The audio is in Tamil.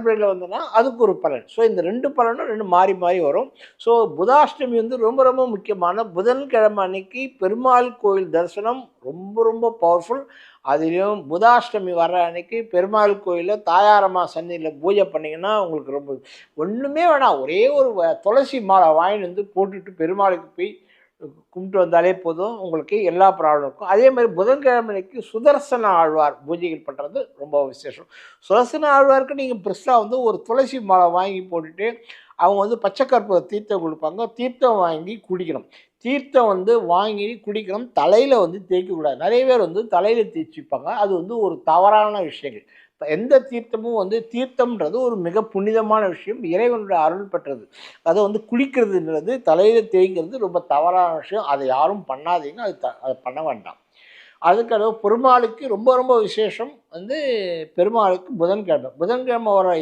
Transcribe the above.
வந்ததுன்னா அதுக்கு ஒரு பலன். ஸோ இந்த 2 பலனும் 2 மாறி மாறி வரும். ஸோ புதாஷ்டமி வந்து ரொம்ப ரொம்ப முக்கியமான புதன்கிழமை அன்னைக்கு பெருமாள் கோயில் தரிசனம் ரொம்ப ரொம்ப பவர்ஃபுல். அதிலும் புதாஷ்டமி வர்ற அன்னைக்கு பெருமாள் கோயிலில் தாயாரம்மா சந்நிதியில் பூஜை பண்ணிங்கன்னா உங்களுக்கு ரொம்ப ஒன்றுமே வேணாம். ஒரே ஒரு துளசி மாலை வாங்கிட்டு வந்து போட்டுட்டு பெருமாளுக்கு போய் கும்பிட்டு வந்தாலே போதும். உங்களுக்கு எல்லா ப்ராப்ளம் இருக்கும். அதே மாதிரி புதன்கிழமை அன்னைக்கு சுதர்சன ஆழ்வார் பூஜைகள் பண்ணுறது ரொம்ப விசேஷம். சுதர்சன ஆழ்வாருக்கு நீங்கள் பெருசாக வந்து ஒரு துளசி மாலை வாங்கி போட்டுட்டு அவங்க வந்து பச்சை கற்பூர தீர்த்தம் கொடுப்பாங்க. தீர்த்தம் வாங்கி குடிக்கணும். தீர்த்தம் வந்து வாங்கி குடிக்கணும். தலையில் வந்து தேய்க்கக்கூடாது. நிறைய பேர் வந்து தலையில் தேய்ச்சிப்பாங்க. அது வந்து ஒரு தவறான விஷயங்கள். எந்த தீர்த்தமும் வந்து தீர்த்தம்ன்றது ஒரு மிக புனிதமான விஷயம். இறைவனுடைய அருள் பெற்றது. அதை வந்து குளிக்கிறதுன்றது தலையில் தேய்ங்கிறது ரொம்ப தவறான விஷயம். அதை யாரும் பண்ணாதீங்க. அதை பண்ண வேண்டாம். அதுக்கடுத்து பெருமாளுக்கு ரொம்ப ரொம்ப விசேஷம் வந்து பெருமாளுக்கு புதன்கிழமை. புதன்கிழமை வர